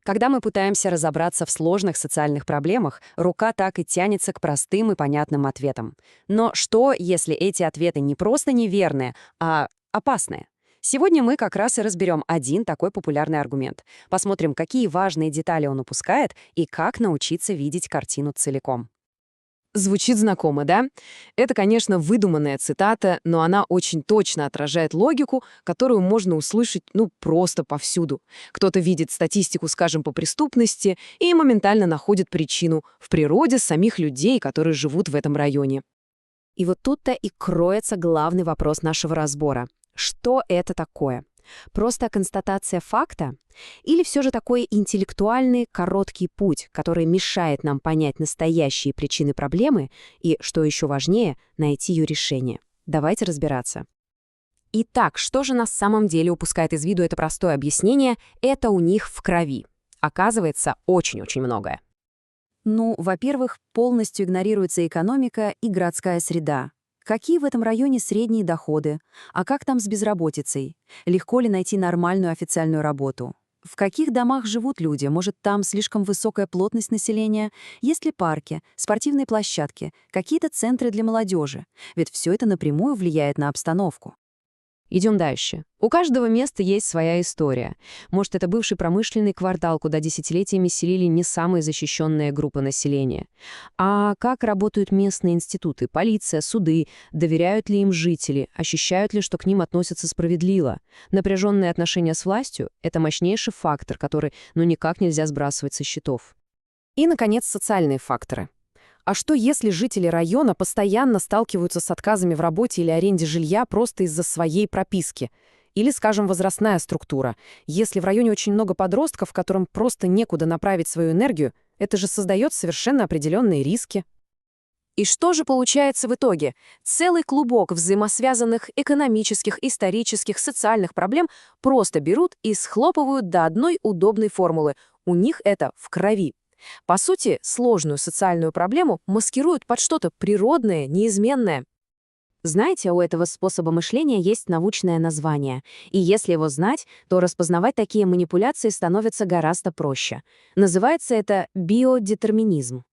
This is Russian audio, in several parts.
Когда мы пытаемся разобраться в сложных социальных проблемах, рука так и тянется к простым и понятным ответам. Но что, если эти ответы не просто неверные, а опасные? Сегодня мы как раз и разберем один такой популярный аргумент. Посмотрим, какие важные детали он упускает и как научиться видеть картину целиком. Звучит знакомо, да? Это, конечно, выдуманная цитата, но она очень точно отражает логику, которую можно услышать, просто повсюду. Кто-то видит статистику, скажем, по преступности и моментально находит причину в природе самих людей, которые живут в этом районе. И вот тут-то и кроется главный вопрос нашего разбора. Что это такое? Просто констатация факта? Или все же такой интеллектуальный короткий путь, который мешает нам понять настоящие причины проблемы и, что еще важнее, найти ее решение? Давайте разбираться. Итак, что же на самом деле упускает из виду это простое объяснение? Это у них в крови. Оказывается, очень-очень многое. Во-первых, полностью игнорируется экономика и городская среда. Какие в этом районе средние доходы? А как там с безработицей? Легко ли найти нормальную официальную работу? В каких домах живут люди? Может, там слишком высокая плотность населения? Есть ли парки, спортивные площадки, какие-то центры для молодежи? Ведь все это напрямую влияет на обстановку. Идем дальше. У каждого места есть своя история. Может, это бывший промышленный квартал, куда десятилетиями селили не самые защищенные группы населения. А как работают местные институты, полиция, суды? Доверяют ли им жители? Ощущают ли, что к ним относятся справедливо? Напряженные отношения с властью — это мощнейший фактор, который никак нельзя сбрасывать со счетов. И, наконец, социальные факторы. А что, если жители района постоянно сталкиваются с отказами в работе или аренде жилья просто из-за своей прописки? Или, скажем, возрастная структура. Если в районе очень много подростков, которым просто некуда направить свою энергию, это же создает совершенно определенные риски. И что же получается в итоге? Целый клубок взаимосвязанных экономических, исторических, социальных проблем просто берут и схлопывают до одной удобной формулы. У них это в крови. По сути, сложную социальную проблему маскируют под что-то природное, неизменное. Знаете, у этого способа мышления есть научное название, и если его знать, то распознавать такие манипуляции становится гораздо проще. Называется это биодетерминизм.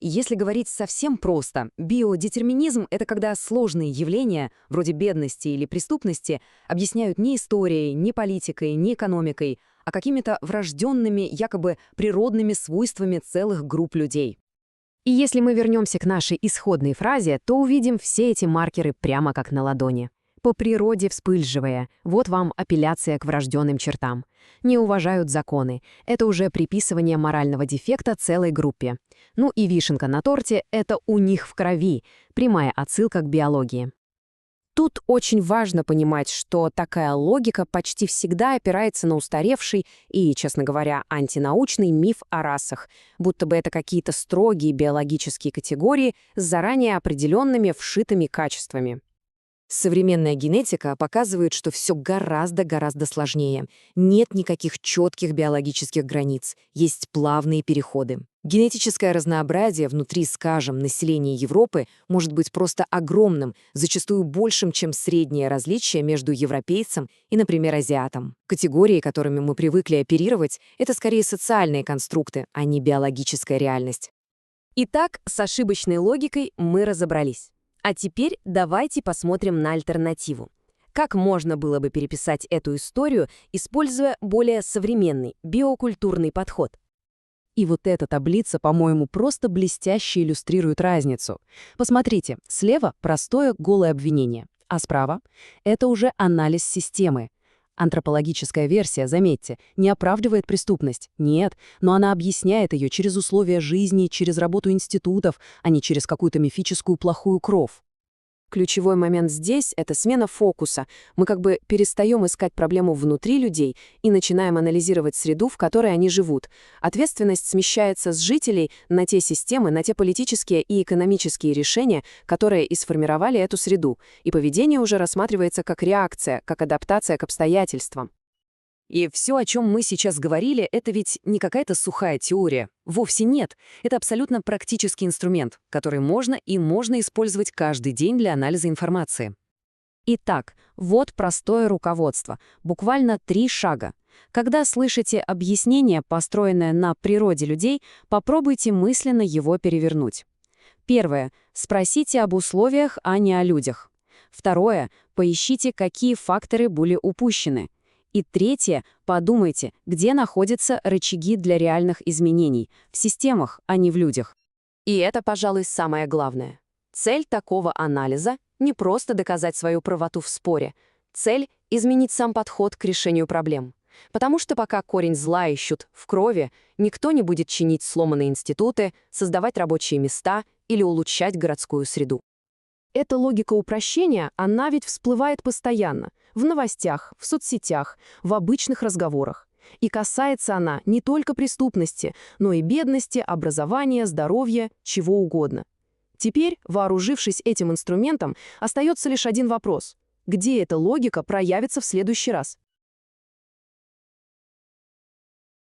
Если говорить совсем просто, биодетерминизм — это когда сложные явления, вроде бедности или преступности, объясняют не историей, не политикой, не экономикой, а какими-то врожденными, якобы природными свойствами целых групп людей. И если мы вернемся к нашей исходной фразе, то увидим все эти маркеры прямо как на ладони. По природе вспыльчивые, вот вам апелляция к врожденным чертам. Не уважают законы. Это уже приписывание морального дефекта целой группе. И вишенка на торте — это у них в крови, прямая отсылка к биологии. Тут очень важно понимать, что такая логика почти всегда опирается на устаревший и, честно говоря, антинаучный миф о расах, будто бы это какие-то строгие биологические категории с заранее определенными вшитыми качествами. Современная генетика показывает, что все гораздо-гораздо сложнее. Нет никаких четких биологических границ, есть плавные переходы. Генетическое разнообразие внутри, скажем, населения Европы может быть просто огромным, зачастую большим, чем среднее различие между европейцем и, например, азиатом. Категории, которыми мы привыкли оперировать, это скорее социальные конструкты, а не биологическая реальность. Итак, с ошибочной логикой мы разобрались. А теперь давайте посмотрим на альтернативу. Как можно было бы переписать эту историю, используя более современный биокультурный подход? И вот эта таблица, по-моему, просто блестяще иллюстрирует разницу. Посмотрите, слева простое голое обвинение, а справа — это уже анализ системы. Антропологическая версия, заметьте, не оправдывает преступность. Нет, но она объясняет ее через условия жизни, через работу институтов, а не через какую-то мифическую плохую кровь. Ключевой момент здесь — это смена фокуса. Мы как бы перестаем искать проблему внутри людей и начинаем анализировать среду, в которой они живут. Ответственность смещается с жителей на те системы, на те политические и экономические решения, которые и сформировали эту среду, и поведение уже рассматривается как реакция, как адаптация к обстоятельствам. И все, о чем мы сейчас говорили, это ведь не какая-то сухая теория. Вовсе нет. Это абсолютно практический инструмент, который можно использовать каждый день для анализа информации. Итак, вот простое руководство. Буквально 3 шага. Когда слышите объяснение, построенное на природе людей, попробуйте мысленно его перевернуть. Первое. Спросите об условиях, а не о людях. Второе. Поищите, какие факторы были упущены. И третье. Подумайте, где находятся рычаги для реальных изменений, в системах, а не в людях. И это, пожалуй, самое главное. Цель такого анализа — не просто доказать свою правоту в споре. Цель — изменить сам подход к решению проблем. Потому что пока корень зла ищут в крови, никто не будет чинить сломанные институты, создавать рабочие места или улучшать городскую среду. Эта логика упрощения, она ведь всплывает постоянно. В новостях, в соцсетях, в обычных разговорах. И касается она не только преступности, но и бедности, образования, здоровья, чего угодно. Теперь, вооружившись этим инструментом, остается лишь один вопрос. Где эта логика проявится в следующий раз?